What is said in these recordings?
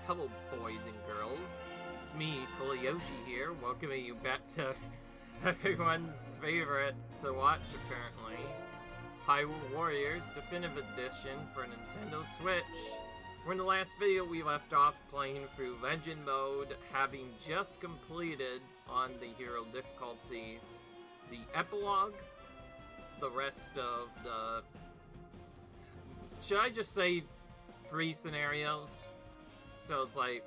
Hello, boys and girls. It's me, Yoshi here, welcoming you back to everyone's favorite to watch, apparently. Hyrule Warriors Definitive Edition for Nintendo Switch. Where in the last video we left off playing through Legend Mode, having just completed on the Hero difficulty the epilogue, the rest of the... should I just say 3 scenarios? So it's like,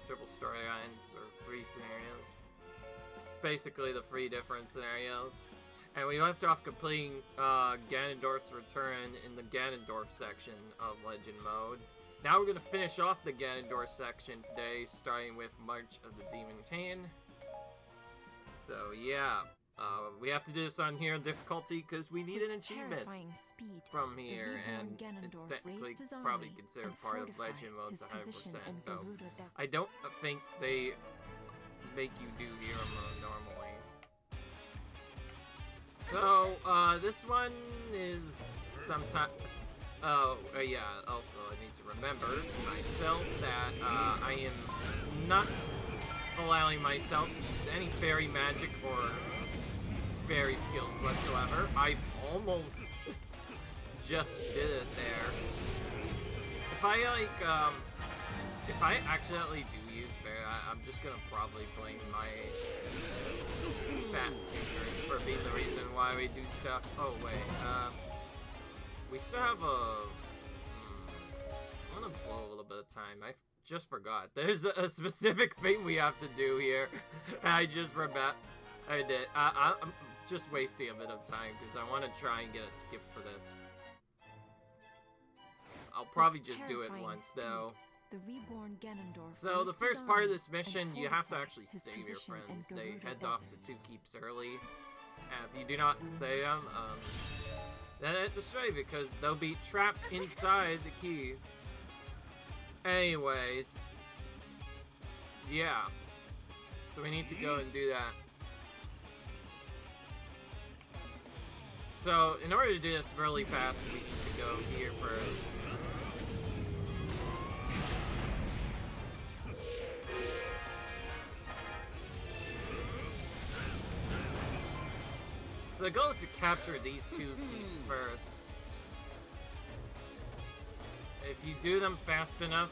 triple storylines, or 3 scenarios. Basically the 3 different scenarios. And we left off completing Ganondorf's return in the Ganondorf section of Legend Mode. Now we're going to finish off the Ganondorf section today, starting with March of the Demon King. So yeah, we have to do this on Hero difficulty because we need an achievement from here, and it's technically probably considered part of Legend Mode 100%, though I don't think they make you do Hero Mode normally. So, this one is sometime... yeah, also I need to remember to myself that, I am not allowing myself to use any fairy magic or fairy skills whatsoever. I almost just did it there. If I accidentally do use fairy, I'm just gonna probably blame my fat fingers for being the reason why we do stuff. Oh wait, we still have a... I'm gonna blow a little bit of time. I just forgot. There's a specific thing we have to do here. I just remember. I did. I'm just wasting a bit of time because I want to try and get a skip for this. I'll probably just do it once though. The reborn Ganondorf. So the first part of this mission, you have to actually save your friends. They head off to 2 keeps early. And if you do not save them, then destroy because they'll be trapped inside the key. Anyways, yeah. So we need to go and do that. So in order to do this really fast, we need to go here first. So the goal is to capture these 2 keys first. If you do them fast enough,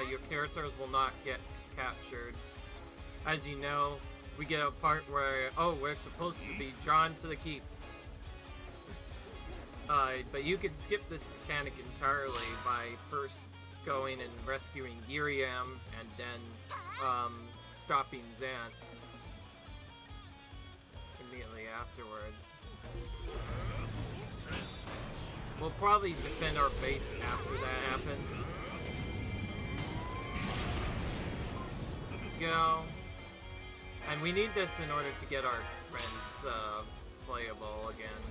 your characters will not get captured. As you know, we get a part where, oh, we're supposed to be drawn to the keeps. But you can skip this mechanic entirely by first going and rescuing Giriam and then stopping Zant immediately afterwards. We'll probably defend our base after that happens. Go. And we need this in order to get our friends playable again.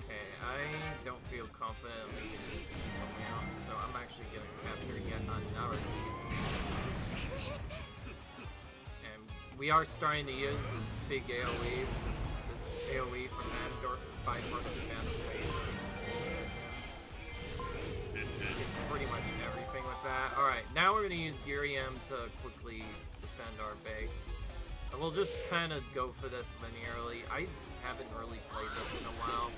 Okay, I don't feel confident we can do something coming out, so I'm actually going to capture yet another key. And we are starting to use this big AoE. This AoE from Ganondorf is by far the best way to it's pretty much everything with that. Alright, now we're going to use Giriam to quickly defend our base. And we'll just kind of go for this linearly. I haven't really played this in a while.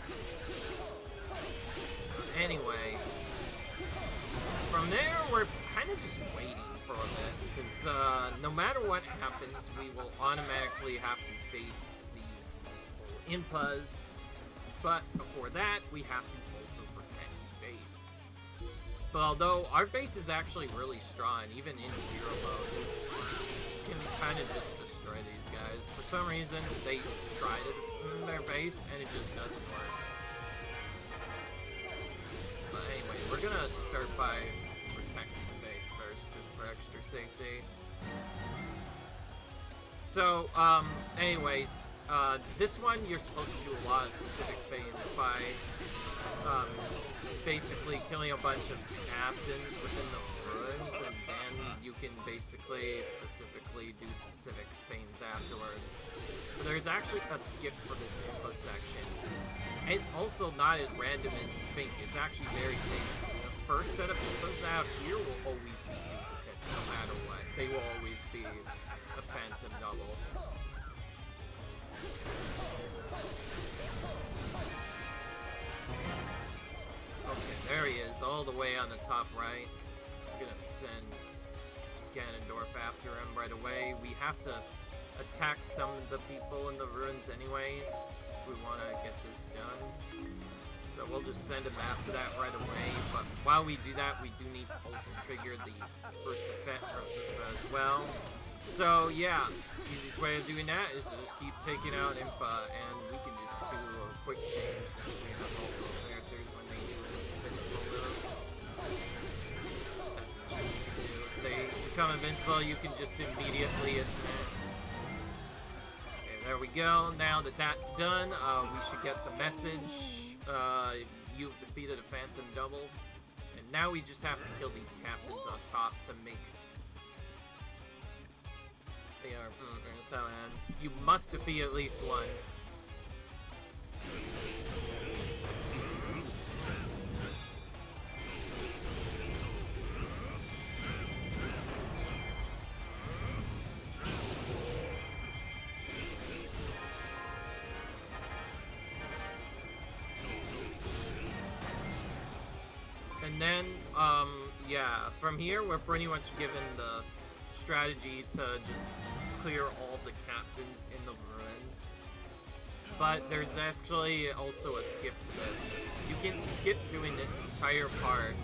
Anyway, from there we're kind of just waiting for a bit, because no matter what happens, we will automatically have to face these multiple impas. But before that, we have to also protect the base. But although our base is actually really strong, even in Hero mode, we can kind of just destroy these guys. For some reason, they try to their base, and it just doesn't work. But anyway, we're gonna start by protecting the base first, just for extra safety. So, anyways, this one you're supposed to do a lot of specific things by, basically killing a bunch of captains within the ruins, and then you can basically specifically do specific things afterwards. But there's actually a skip for this info section. And it's also not as random as you think. It's actually very safe. first set of Impas out here will always be duplicates, no matter what. They will always be a Phantom Double. Okay, there he is, all the way on the top right. I'm gonna send Ganondorf after him right away. We have to attack some of the people in the ruins anyways. We want to get this done. So we'll just send him after that right away. But while we do that, we do need to also trigger the first effect from Impa as well. So yeah, easiest way of doing that is to just keep taking out Impa, and we can just do a quick change since we have multiple characters when they do an invincible move. That's what you can do. If they become invincible, you can just immediately attack. There we go. Now that that's done, we should get the message. You've defeated a Phantom Double. And now we just have to kill these captains on top to make... They are... so, you must defeat at least one. And then, yeah, from here we're pretty much given the strategy to just clear all the captains in the ruins. But there's actually also a skip to this. You can skip doing this entire part.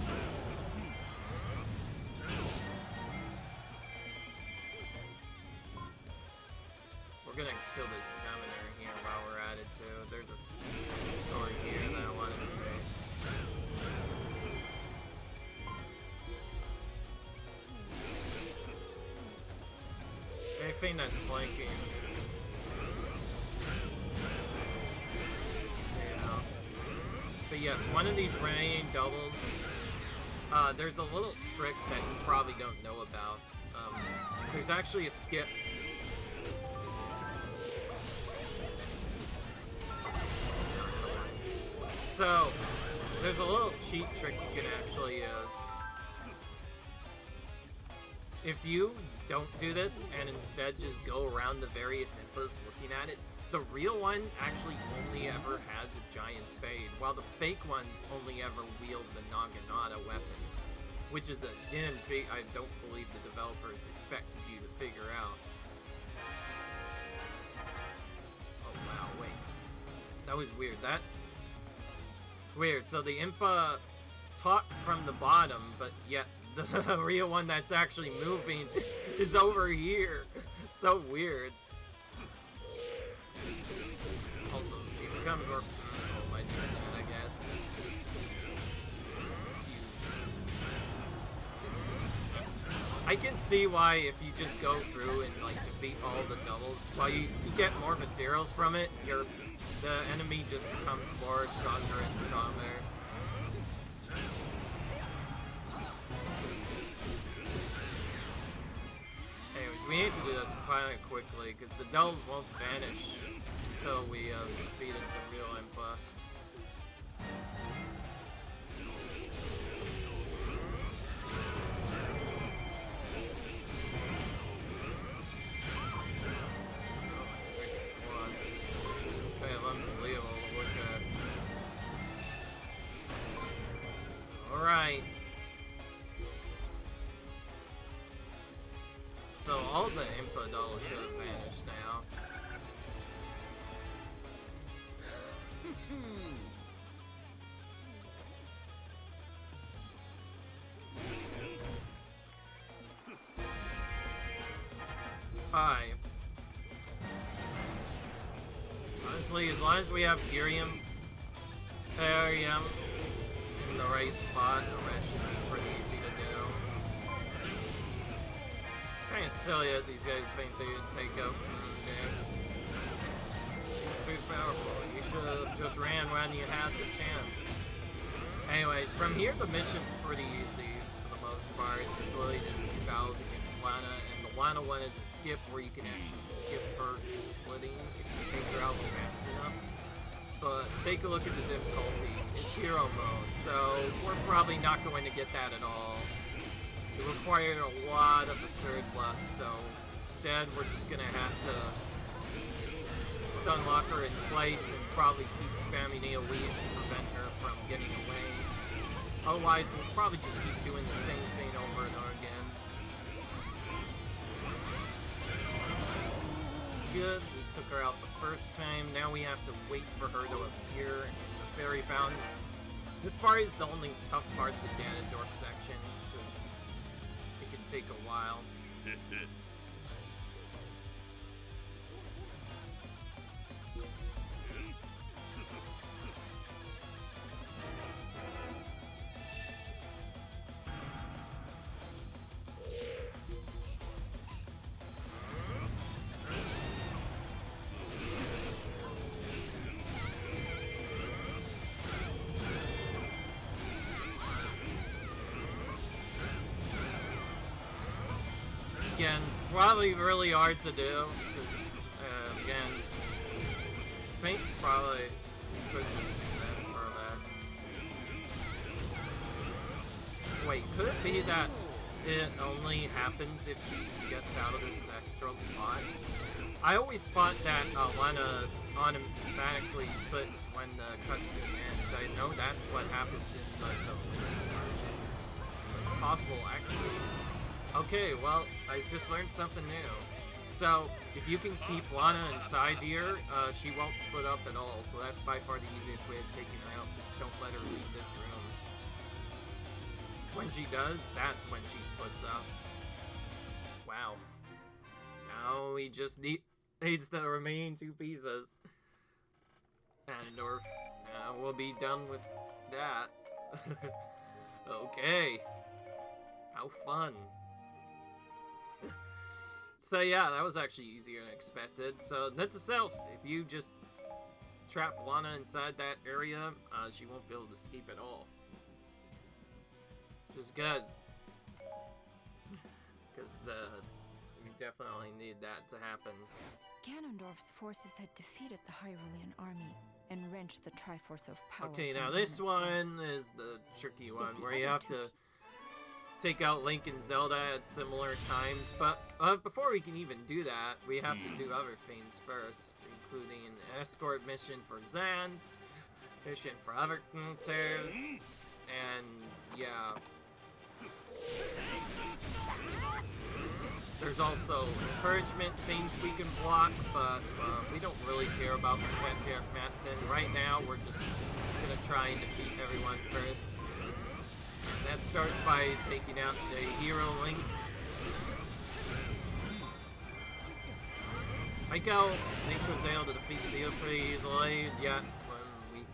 We're gonna kill the Governor here while we're at it too. There's a story here that I wanted to make. Anything that's flanking. Yeah. But yes, one of these rain doubles, there's a little trick that you probably don't know about. There's actually a skip. So, there's a little cheat trick you can actually use. If you don't do this and instead just go around the various Impas looking at it, the real one actually only ever has a giant spade, while the fake ones only ever wield the Naginata weapon, which is again, I don't believe the developers expected you to figure out. Oh wow, wait. That was weird. Weird, so the Impa talked from the bottom, but yet the real one that's actually moving is over here. It's so weird. Also, she becomes more... Oh, I do that, I guess. I can see why if you just go through and like defeat all the doubles, while you do get more materials from it, the enemy just becomes more stronger and stronger. Anyways, we need to do this quite quickly because the doubles won't vanish until we defeated the real Impa. Alright. So all the Impa dolls should have vanished now. Hi. Honestly, as long as we have Irium in the right spot, the rest should be pretty easy to do. It's kind of silly that these guys think they would take out game. It's too powerful. You should have just ran when you had the chance. Anyways, from here the mission's pretty easy for the most part. It's literally just 2 battles against Lana, and the Lana one is a skip where you can actually skip her splitting if you take her out fast enough. But take a look at the difficulty. It's hero mode, so we're probably not going to get that at all. It required a lot of absurd luck, so instead we're just gonna have to stun lock her in place and probably keep spamming AoEs to prevent her from getting away. Otherwise, we'll probably just keep doing the same thing over and over again. Good, we took her out the first time. Now we have to wait for her to appear in the fairy fountain. This part is the only tough part of the Ganondorf section, because it can take a while. Again, probably really hard to do, because, again, I think probably could just do this for that. Wait, could it be that it only happens if she gets out of the sectoral spot? I always thought that Lana automatically splits when the cutscene ends. I know that's what happens in the version. It's possible, actually. Okay, well, I just learned something new. So, if you can keep Lana inside here, she won't split up at all, so that's by far the easiest way of taking her out. Just don't let her leave this room. When she does, that's when she splits up. Wow. Now he just needs the remaining two pieces. Ganondorf. We'll be done with that. Okay. How fun. So yeah, that was actually easier than expected. So note to self, if you just trap Lana inside that area, she won't be able to escape at all. Which is good. Because we definitely need that to happen. Ganondorf's forces had defeated the Hyrulean army and wrenched the Triforce of Power. Okay, from now this Lana's one grasp. is the tricky one, the where you other have to take out Link and Zelda at similar times, but before we can even do that, we have to do other things first, including an escort mission for Zant, mission for other characters, and yeah. There's also encouragement things we can block, but we don't really care about the Tatiac Mountain. Right now, we're just gonna try and defeat everyone first. That starts by taking out the hero Link. Like how Link was able to defeat Seal pretty easily, yet when we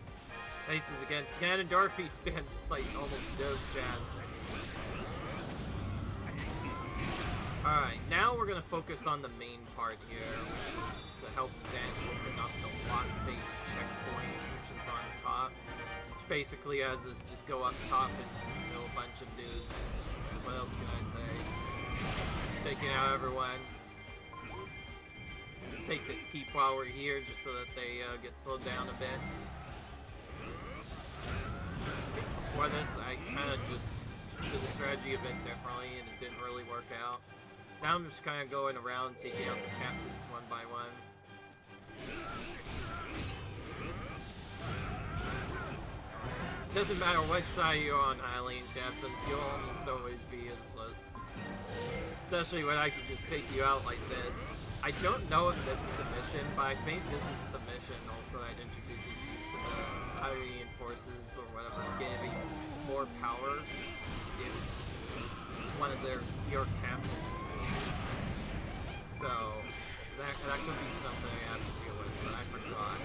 faces against Ganondorf, he stands like almost no chance. Alright, now we're gonna focus on the main part here, which is to help Zant open up the lock-face checkpoint, which is on top. Which basically has us just go up top and kill a bunch of dudes. What else can I say? Just taking out everyone. Take this keep while we're here, just so that they get slowed down a bit. Before this, I kind of just did the strategy a bit differently, and it didn't really work out. Now I'm just kind of going around taking out the captains one by one. Doesn't matter what side you're on, Hylian captains, you'll almost always be useless. Especially when I can just take you out like this. I don't know if this is the mission, but I think this is the mission also that introduces you to the Hylian forces or whatever, giving more power if one of your captains wins. So that could be something I have to deal with, but I forgot.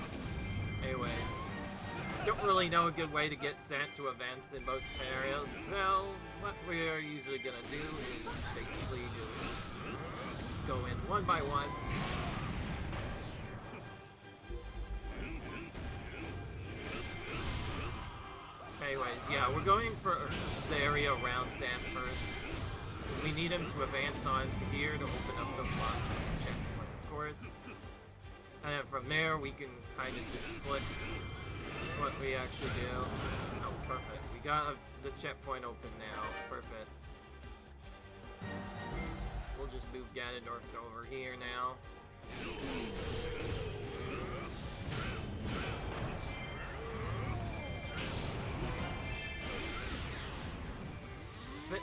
Anyways, don't really know a good way to get Zant to advance in most scenarios, so what we are usually gonna do is basically just go in one by one. Anyways, yeah, we're going for the area around Zant first. We need him to advance on to here to open up the blockers checkpoint, of course. And then from there, we can kind of just split what we actually do. Oh, perfect. We got the checkpoint open now. Perfect. We'll just move Ganondorf over here now. Fits.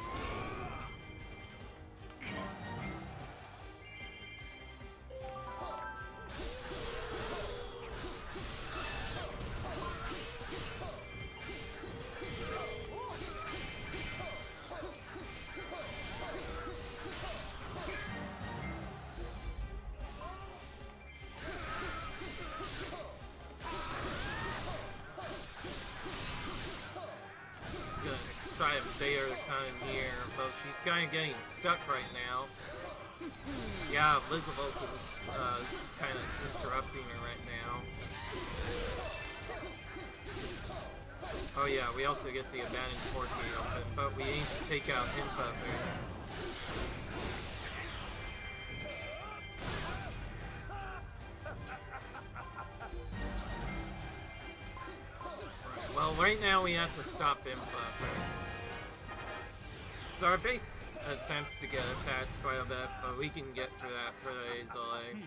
Try and bear time here, but she's kind of getting stuck right now. Yeah, Lizavos is kind of interrupting her right now. Oh yeah, we also get the abandoned port gate open, but we aim to take out Impa first. Well, right now we have to stop Impa first. So our base attempts to get attacked quite a bit, but we can get through that pretty easily.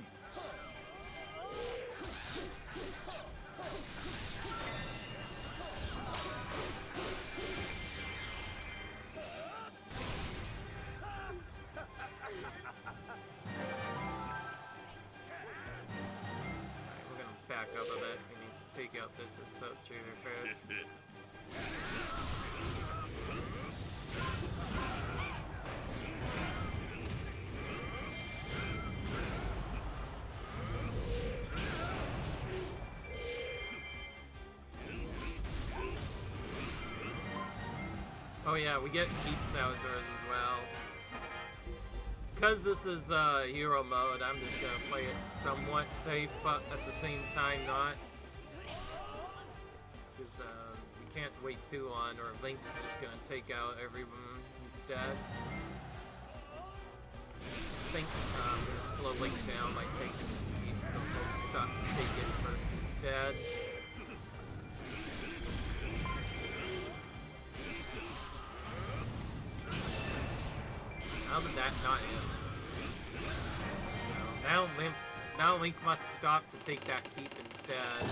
Alright, we're gonna back up a bit. We need to take out this associator first. Oh yeah, we get Keep Souzers as well. Because this is hero mode, I'm just gonna play it somewhat safe, but at the same time not. Because we can't wait too long, or Link's just gonna take out everyone instead. I think I'm gonna slow Link down by taking this keep, so folks stop to take it first instead. How did that not hit? Now Link must stop to take that keep instead.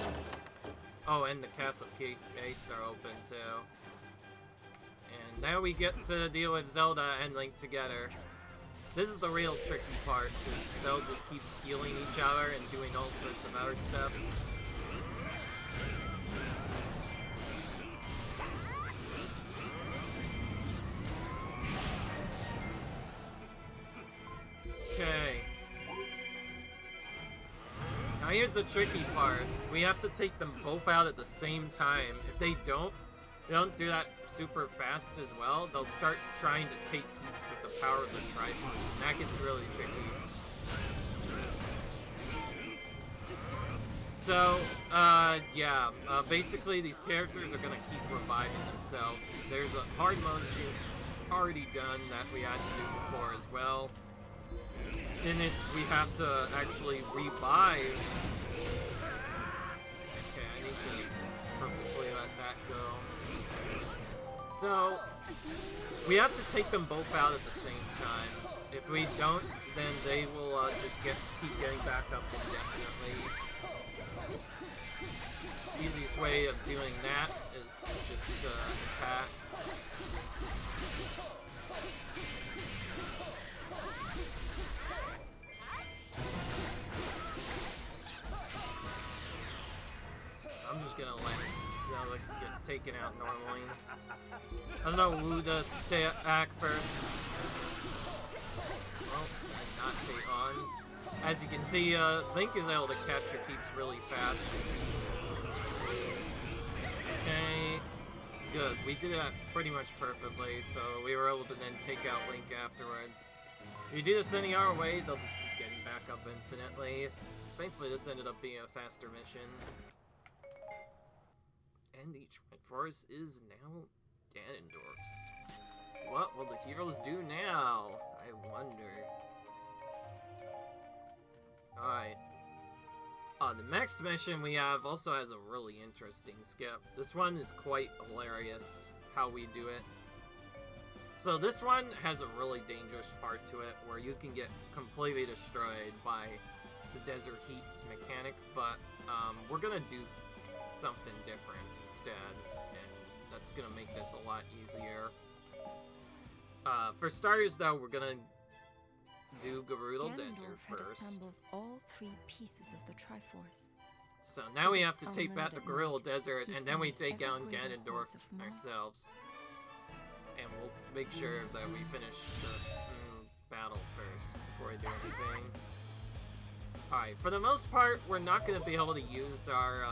Oh, and the castle gates are open too. And now we get to deal with Zelda and Link together. This is the real tricky part, because they'll just keep healing each other and doing all sorts of other stuff. Okay. Now here's the tricky part. We have to take them both out at the same time. If they don't do that super fast as well, they'll start trying to take keeps with the power of the Triforce, and that gets really tricky. So, yeah, basically these characters are gonna keep reviving themselves. There's a hard mode already done that we had to do before as well. And we have to actually revive. Okay, I need to purposely let that go. So, we have to take them both out at the same time. If we don't, then they will just keep getting back up indefinitely. Easiest way of doing that is just attack. I'm just gonna get taken out normally. I don't know who does attack first. Well, not take on. As you can see, Link is able to capture keeps really fast. Okay, good. We did that pretty much perfectly, so we were able to then take out Link afterwards. If you do this any other way, they'll just keep getting back up infinitely. Thankfully, this ended up being a faster mission. And the Triforce is now Ganondorf's. What will the heroes do now? I wonder. Alright. The next mission we have also has a really interesting skip. This one is quite hilarious how we do it. So this one has a really dangerous part to it where you can get completely destroyed by the desert heats mechanic, but we're gonna do something different instead, and that's gonna make this a lot easier. For starters though, we're gonna do Hyrule Desert Ganondorf had first. assembled all 3 pieces of the Triforce. So now we have to Its take back the unlimited Hyrule might, Desert, he and then we summoned take down ever greater Ganondorf hordes of monsters. ourselves. And we'll make sure that we finish the battle first before I do anything. Alright, for the most part, we're not going to be able to use our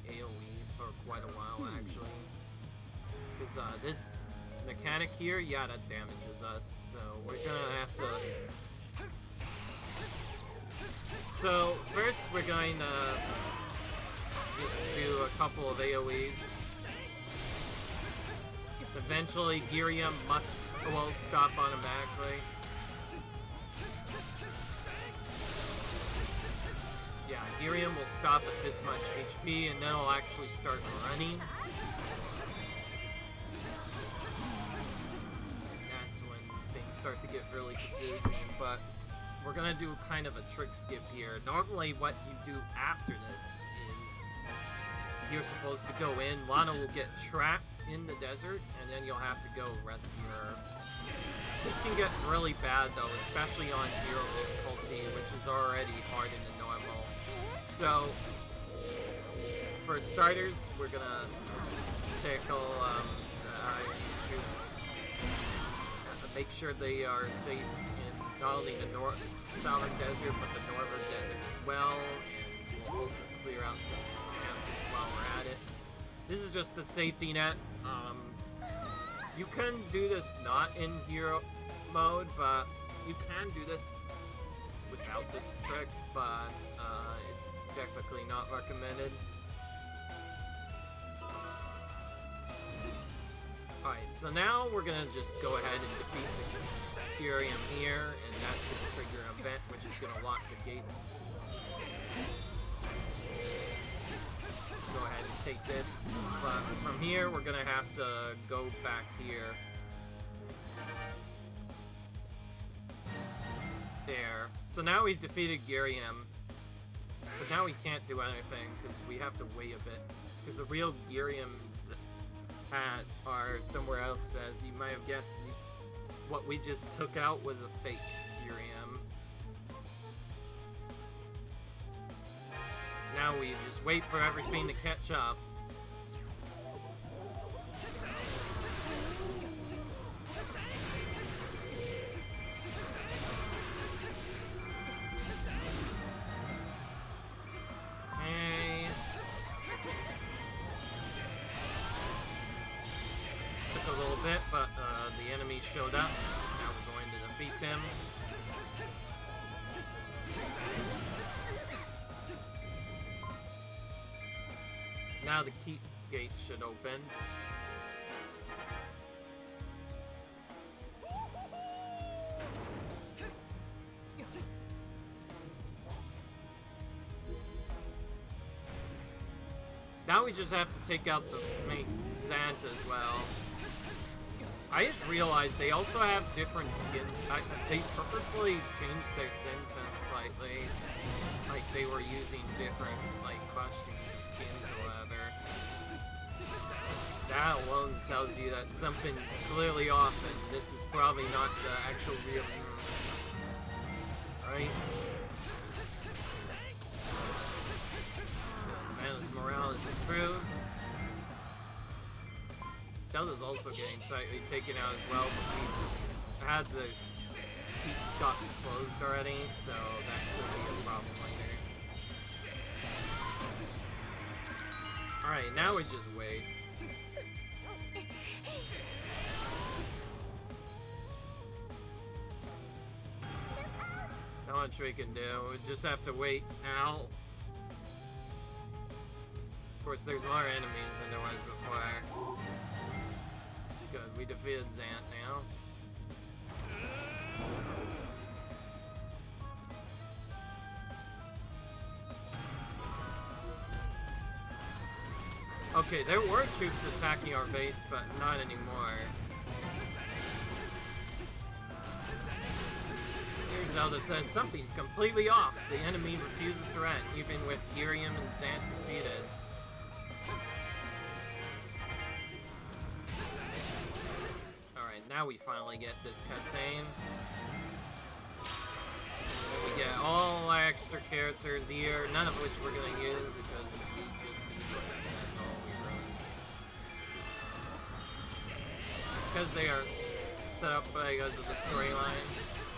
AoE for quite a while, actually. Because this mechanic here, yeah, that damages us. So we're going to have to... So first we're going to just do a couple of AoEs. Eventually, Girium will stop automatically. Yeah, Girium will stop at this much HP, and then it'll actually start running. And that's when things start to get really confusing, but we're gonna do kind of a trick skip here. Normally, what you do after this is you're supposed to go in, Lana will get trapped in the desert, and then you'll have to go rescue her. This can get really bad though, especially on hero difficulty, which is already hard in the normal. So, for starters, we're gonna tackle make sure they are safe in not only the southern desert, but the northern desert as well, and we'll also clear out some of these mountains while we're at it. This is just a safety net. You can do this not in hero mode, but you can do this without this trick, but it's technically not recommended. Alright, so now we're gonna just go ahead and defeat the Girium here, and that's gonna trigger an event, which is gonna lock the gates. Go ahead and take this, but from here we're gonna have to go back here. There. So now we've defeated Girium, but now we can't do anything because we have to wait a bit, because the real Giriums are somewhere else. As you might have guessed, what we just took out was a fake Girium. Now we just wait for everything to catch up. Okay. Took a little bit, but the enemies showed up. Now we're going to defeat them. Now the keep gate should open. Now we just have to take out the main Zant as well. I just realized they also have different skins. They purposely changed their skin tone slightly. Like they were using different like costumes or skins or whatever. That alone tells you that something's clearly off and this is probably not the actual real right? Mana's morale is improved. Zelda's also getting slightly taken out as well, but we had the heat gotten closed already, so that could be a problem later. Alright, now we just wait. Not much we can do, we just have to wait now. Of course, there's more enemies than there was before. Good, we defeated Zant now. Okay, there were troops attacking our base, but not anymore. Here Zelda says, something's completely off. The enemy refuses to rent, even with Irium and Zant defeated. Alright, now we finally get this cutscene. We get all our extra characters here, none of which we're gonna use because we just need them. That's all we run. Because they are set up because of the storyline,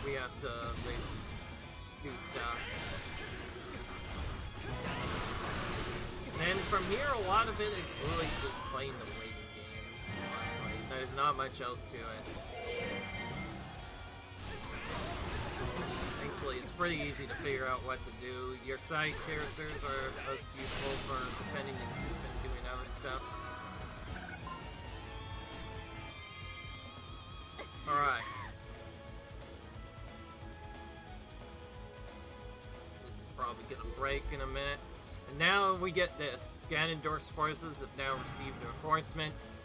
we have to do stuff. And from here, a lot of it is really just playing the waiting game, honestly. There's not much else to it. Thankfully, it's pretty easy to figure out what to do. Your side characters are most useful for defending the keep and doing other stuff. Alright. This is probably gonna break in a minute. And now we get this. Ganondorf's forces have now received reinforcements.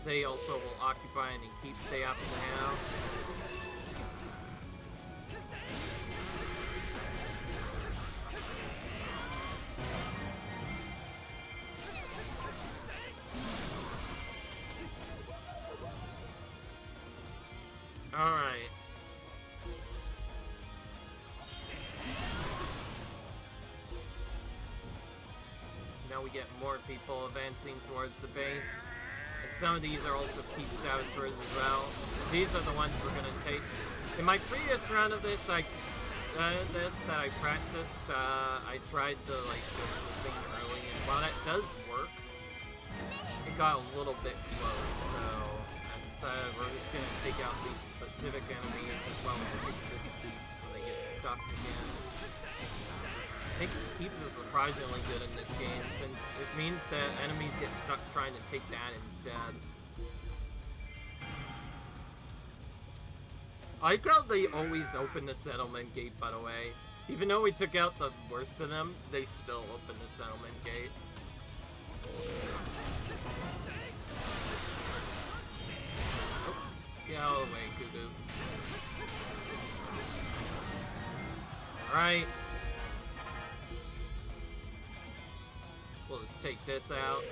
They also will occupy any keeps they happen to have. Alright. Now we get more people advancing towards the base. And some of these are also keep saboteurs as well. These are the ones we're gonna take. In my previous round of this, that I practiced, I tried to like go to the thing early, and while that does work, it got a little bit close, so I decided we're just gonna take out these specific enemies as well as take this keep so they get stuck again. Taking keeps is surprisingly good in this game since it means that enemies get stuck trying to take that instead. I like how they always open the settlement gate, by the way. Even though we took out the worst of them, they still open the settlement gate. Oh, get out of the way, Cucco. Alright. We'll just take this out.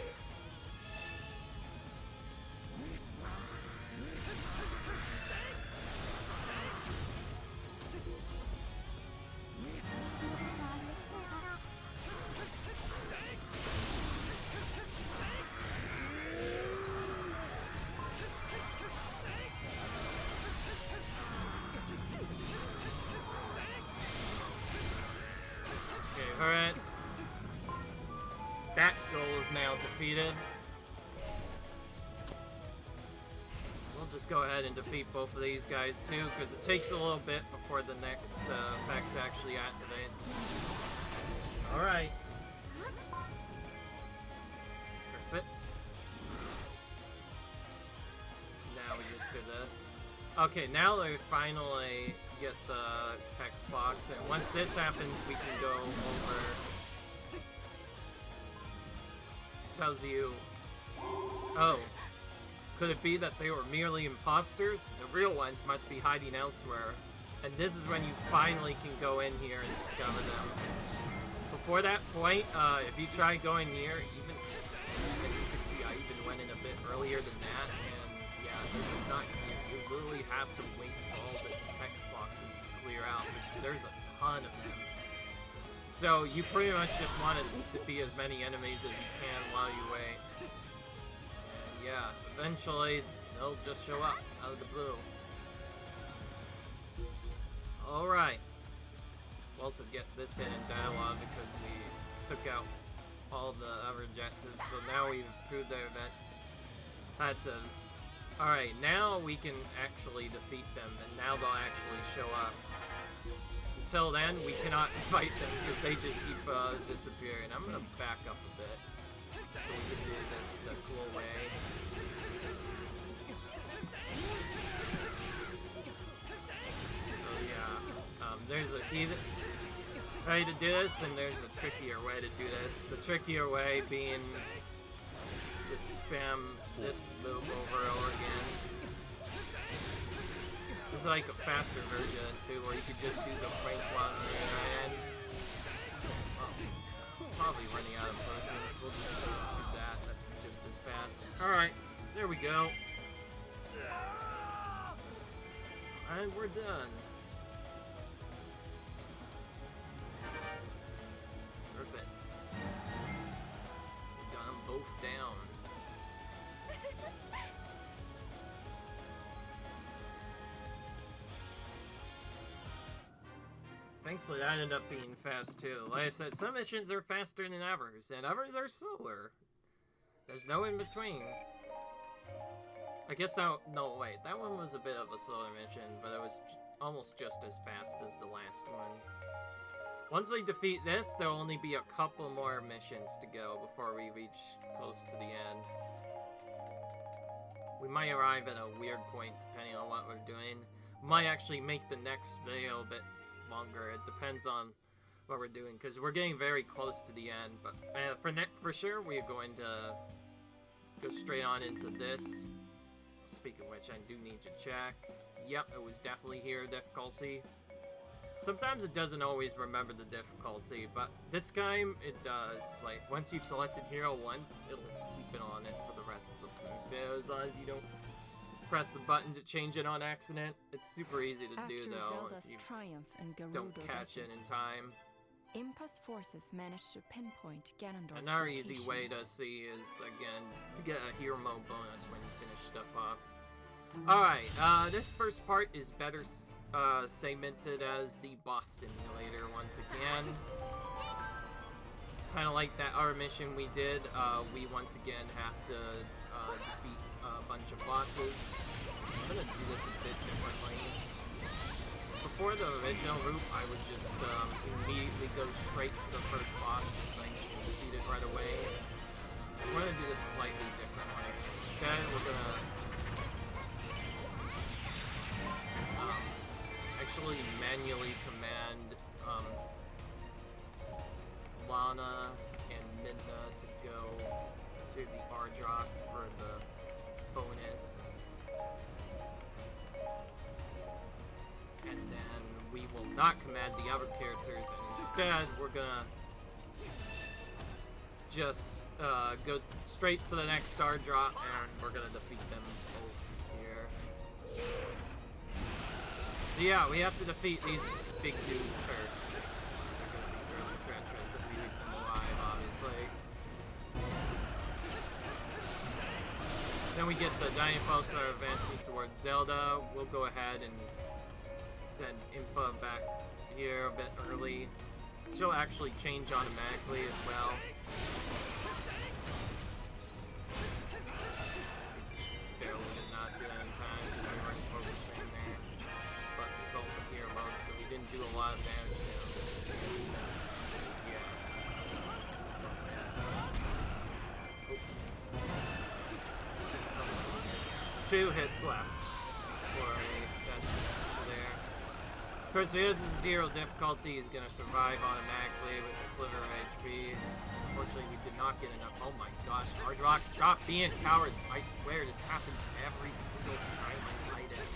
Okay, alright. That goal is now defeated. We'll just go ahead and defeat both of these guys too, because it takes a little bit before the next effect actually activates. Alright. Perfect. Now we just do this. Okay, now they finally get the text box, and once this happens, we can go over. Tells you, oh, could it be that they were merely imposters? The real ones must be hiding elsewhere. And this is when you finally can go in here and discover them. Before that point, if you try going here, even, as you can see, I even went in a bit earlier than that, and yeah, they're just not here. You literally have to wait for all this text boxes to clear out, which there's a ton of them. So you pretty much just want to defeat as many enemies as you can while you wait. And yeah, eventually they'll just show up out of the blue. Alright. We'll also get this hidden dialogue because we took out all the other objectives. So now we've improved their objectives. Alright, now we can actually defeat them, and now they'll actually show up. Until then, we cannot fight them because they just keep disappearing. I'm gonna back up a bit so we can do this the cool way. Oh yeah, there's a either. way to do this, and there's a trickier way to do this. The trickier way being just spam this move over and over again. There's like a faster version too, where you could just do the Frank one and probably running out of versions. We'll just do that. That's just as fast. Alright, there we go. And we're done. Perfect. We got them both down. Thankfully, that ended up being fast too. Like I said, some missions are faster than others, and others are slower. There's no in between. I guess that, no wait, that one was a bit of a slower mission, but it was almost just as fast as the last one. Once we defeat this, there'll only be a couple more missions to go before we reach close to the end. We might arrive at a weird point depending on what we're doing. Might actually make the next video a bit longer. It depends on what we're doing, because we're getting very close to the end. But for sure, we're going to go straight on into this. Speaking of which, I do need to check. Yep, it was definitely hero difficulty. Sometimes it doesn't always remember the difficulty, but this time it does. Like, once you've selected hero once, it'll keep it on it for the rest of the video, as long as you don't press the button to change it on accident. It's super easy to do, though, Zelda's if you triumph in Gerudo don't catch it in time. Impa's forces managed to pinpoint Ganondorf's Another location. easy way to see is, again, you get a hero mode bonus when you finish stuff off. Alright, this first part is better segmented as the boss simulator once again. Kind of like that other mission we did, we once again have to defeat a bunch of bosses. I'm gonna do this a bit differently. Before the original route, I would just immediately go straight to the first boss and like defeat it right away. We're gonna do this slightly differently. Instead, we're gonna actually manually command Lana and Midna to go to the Ardrock for the bonus. And then we will not command the other characters, and instead we're gonna just go straight to the next star drop, and we're gonna defeat them both here. So yeah, we have to defeat these big dudes first. They're gonna be really treacherous if we leave them alive, obviously. Then we get the Dying Pulse are advancing towards Zelda. We'll go ahead and send Impa back here a bit early. She'll actually change automatically as well. Just barely did not do that in time because we weren't focusing there. But it's also hero mode, so we didn't do a lot of damage to him. Yeah. Oh. 2 hits left. That's there. Of course, because this is 0 difficulty, he's gonna survive automatically with a sliver of HP. Unfortunately, we did not get enough. Oh my gosh, Ardrock, stop being a coward! I swear this happens every single time I fight it.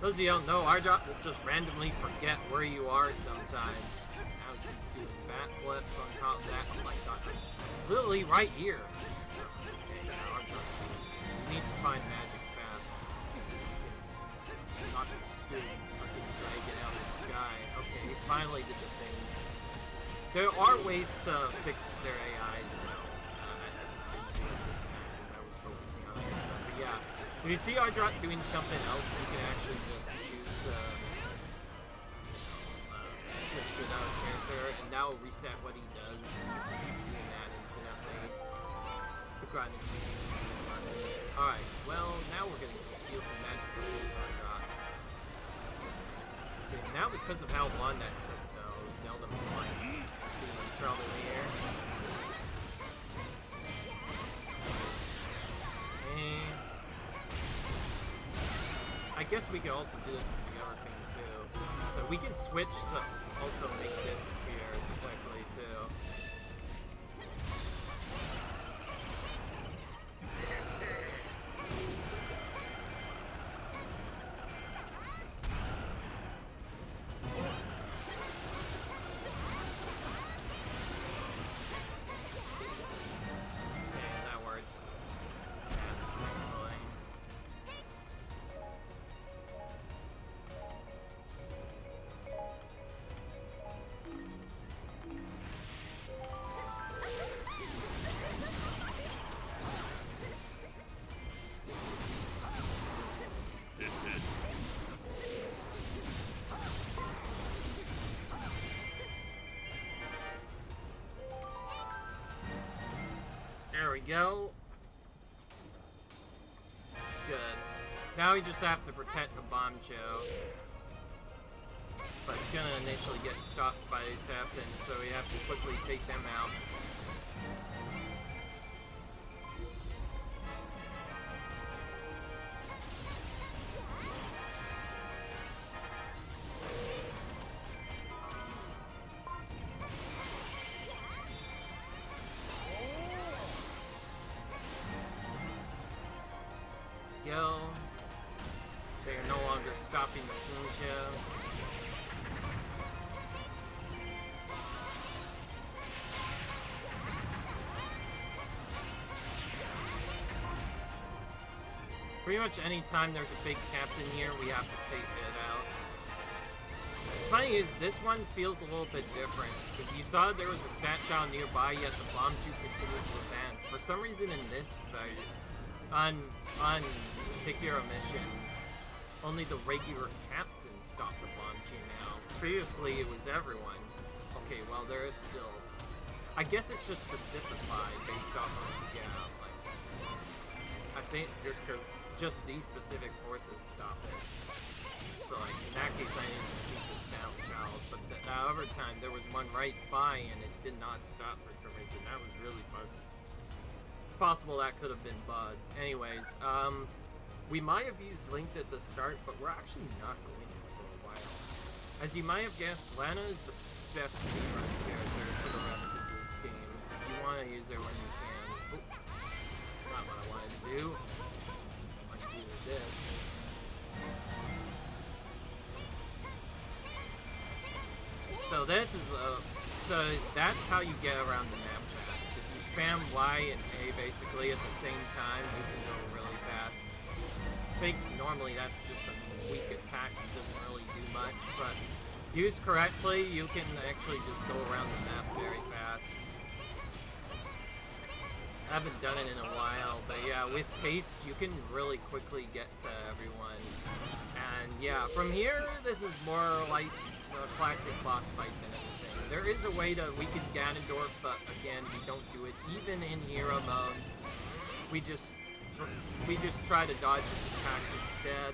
Those of you who don't know, Ardrock will just randomly forget where you are sometimes. Now he keeps doing bat flips on top of that. Oh my god, I'm literally right here. You need to find magic fast. Not this stupid fucking dragon out of the sky. Okay, he finally did the thing. There are ways to fix their AIs now. I just didn't do it this time because I was focusing on other stuff. But yeah, if you see Ardrock doing something else, you can actually just choose to switch to another character, and that will reset what he does. And you can keep doing that infinitely to grind the game. Alright, well, now we're gonna steal some magic from this Ardrock. Okay, now because of how long that took, though, Zelda might be in trouble here. Okay. I guess we could also do this with the other thing too. So we can switch to also make this appear quickly too. There we go. Good. Now we just have to protect the Bombcho. But it's gonna initially get stopped by these captains, so we have to quickly take them out. Go. They are no longer stopping the Cucco. Pretty much any time there's a big captain here, we have to take it out. What's funny is this one feels a little bit different, because you saw there was a stat child nearby, yet the Bombchu continued to advance. For some reason in this fight, on particular mission, only the regular captains stopped the Bombchu now. Previously, it was everyone. Okay, well, there is still... I guess it's just specified based off of, yeah, like... I think just these specific forces stop it. So, like, in that case, I didn't defeat the stout child, but the other time, there was one right by, and it did not stop for some reason. That was really fun. It's possible that could have been bugged. Anyways, we might have used Linked at the start, but we're actually not going to for a while. As you might have guessed, Lana is the best speedrun character for the rest of this game. You want to use her when you can. Oh, that's not what I wanted to do. I want to do this. So this is so that's how you get around the map fast. If you spam Y and A basically at the same time, you can go really fast. I think normally that's just a weak attack that doesn't really do much, but used correctly, you can actually just go around the map very fast. I haven't done it in a while, but yeah, with haste, you can really quickly get to everyone. And yeah, from here, this is more like a classic boss fight than anything. There is a way to weaken Ganondorf, but again, we don't do it even in hero mode. We just try to dodge his attacks instead,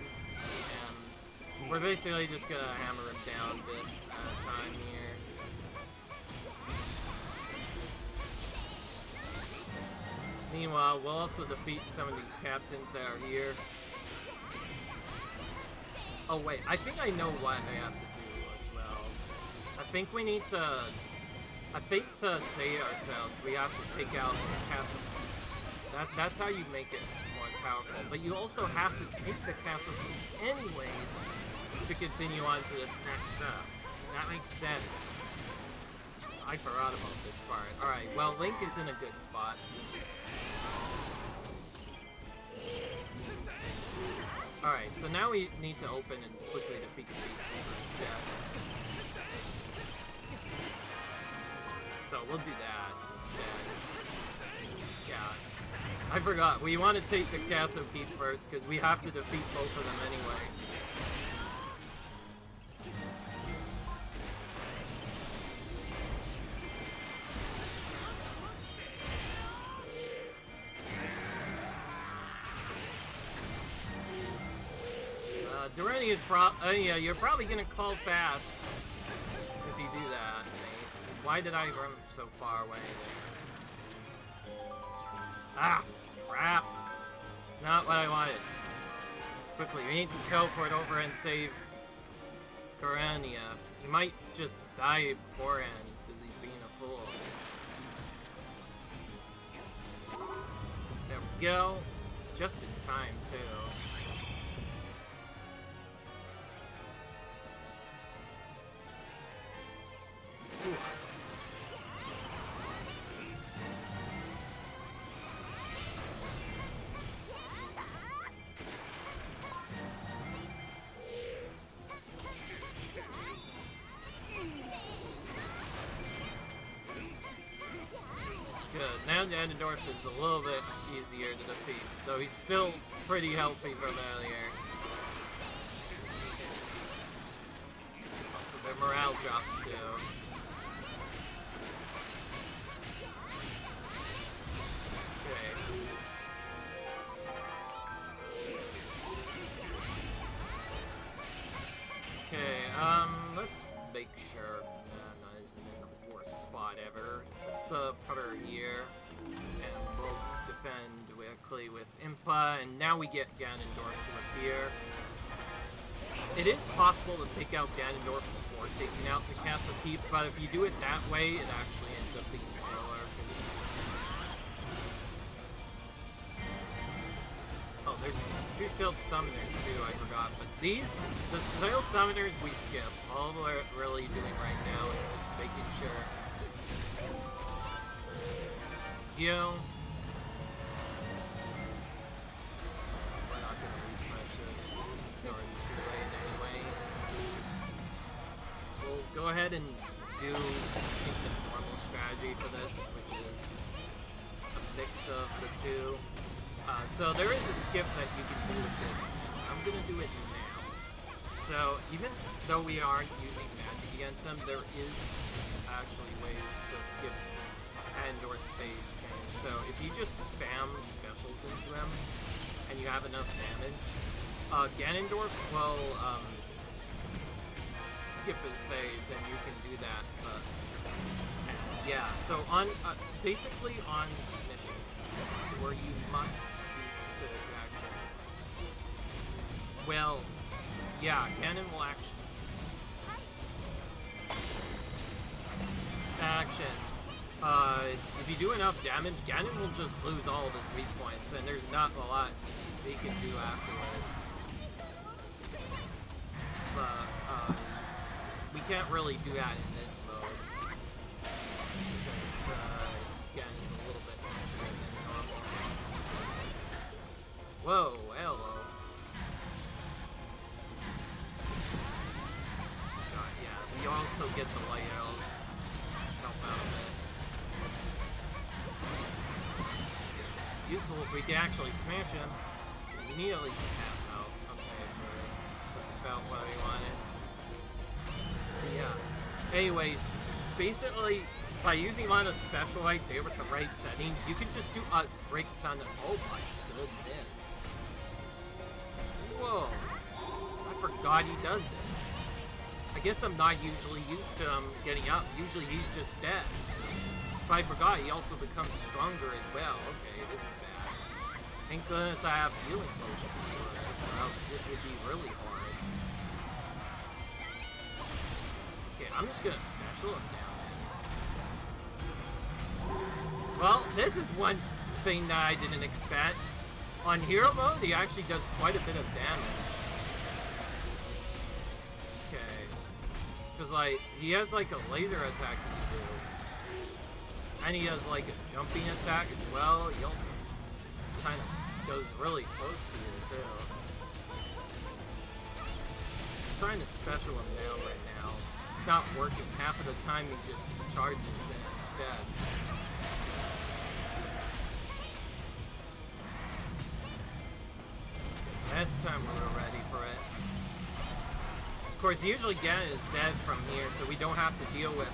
and we're basically just gonna hammer him down a bit at a time here. Meanwhile, we'll also defeat some of these captains that are here. Oh wait, I think I know what I have to do as well. I think we need to... to save ourselves, we have to take out the castle. That's how you make it more powerful. But you also have to take the castle anyways to continue on to this next step. That makes sense. I forgot about this part. Alright, well, Link is in a good spot. Alright, so now we need to open and quickly defeat the beast instead. So we'll do that instead. Yeah. I forgot, we want to take the Castle Keep first, because we have to defeat both of them anyway. Durrani is yeah, you're probably gonna call fast if you do that, mate. Why did I run so far away there? Ah, crap. It's not what I wanted. Quickly, we need to teleport over and save Corania. He might just die beforehand because he's being a fool. There we go. Just in time, too. Ooh. Good. Now Ganondorf is a little bit easier to defeat, though he's still pretty healthy from earlier. Also, their morale drops too. Okay, let's make sure Nana isn't in the worst spot ever. Let's put her here, and we'll defend quickly with Impa, and now we get Ganondorf to appear. It is possible to take out Ganondorf before taking out the Castle Keep, but if you do it that way, it actually ends up being slower. Oh, there's two sealed summoners too, I forgot. But the sealed summoners we skip. All we're really doing right now is just making sure. We're not gonna refresh this. It's already too late anyway. We'll go ahead and do, I think, the normal strategy for this, which is a mix of the two. So there is a skip that you can do with this. I'm gonna do it now. So even though we aren't using magic against them, there is actually ways to skip Ganondorf's phase change. So if you just spam specials into him and you have enough damage, Ganondorf will skip his phase, and you can do that. But yeah, so on basically on missions where you must do specific actions. Well, yeah, Ganon will actually if you do enough damage, Ganon will just lose all of his weak points, and there's not a lot he can do afterwards. But we can't really do that in this mode because Ganon's a little bit more than normal. Whoa, hello. Yeah, we also get the light elves. Help out a bit. Useful if we can actually smash him. We need at least a half health. Okay, that's about what we wanted. Yeah. Anyways, basically, by using one of the special right there with the right settings, you can just do a frick ton of. Oh my goodness. Whoa. I forgot he does this. I guess I'm not usually used to him getting up. Usually he's just dead. But I forgot he also becomes stronger as well. Okay, this is bad. Thank goodness I have healing potions for this, or else this would be really hard. Okay, I'm just gonna special him down then. Well, this is one thing that I didn't expect. On hero mode, he actually does quite a bit of damage. Okay. Because, like, he has, like, a laser attack he can do. And he has, like, a jumping attack as well. He also kind of goes really close to you, too. I'm trying to special him down right now. It's not working. Half of the time he just charges in instead. This time we were ready for it. Of course, usually Ganon is dead from here, so we don't have to deal with.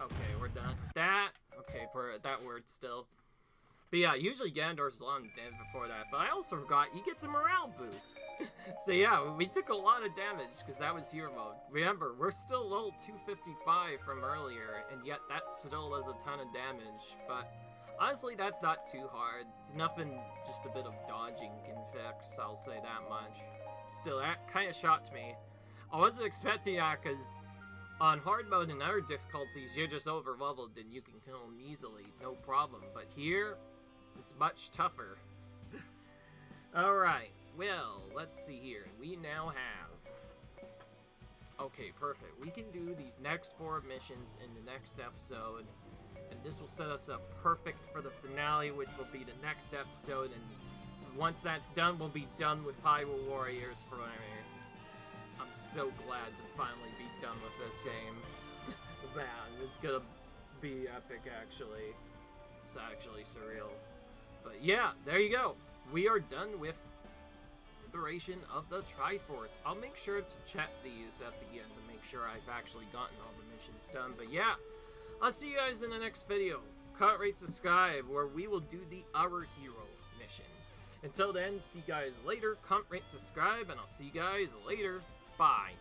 Okay, we're done. Okay, that word still. But yeah, usually Ganondorf's long dead before that, but I also forgot he gets a morale boost. So yeah, we took a lot of damage because that was hero mode. Remember, we're still level 255 from earlier, and yet that still does a ton of damage, but honestly, that's not too hard. It's nothing just a bit of dodging can fix, I'll say that much. Still, that kind of shocked me. I wasn't expecting that, because on hard mode and other difficulties, you're just over-leveled and you can kill them easily, no problem. But here, it's much tougher. Alright, well, let's see here. We now have... Okay, perfect. We can do these next 4 missions in the next episode, and this will set us up perfect for the finale, which will be the next episode, and once that's done, we'll be done with Hyrule Warriors forever. I'm so glad to finally be done with this game. Man, it's gonna be epic, actually. It's actually surreal. But yeah, there you go. We are done with Liberation of the Triforce. I'll make sure to check these at the end to make sure I've actually gotten all the missions done. But yeah, I'll see you guys in the next video. Comment, rate, subscribe, where we will do the Our Hero mission. Until then, see you guys later. Comment, rate, subscribe, and I'll see you guys later. Bye.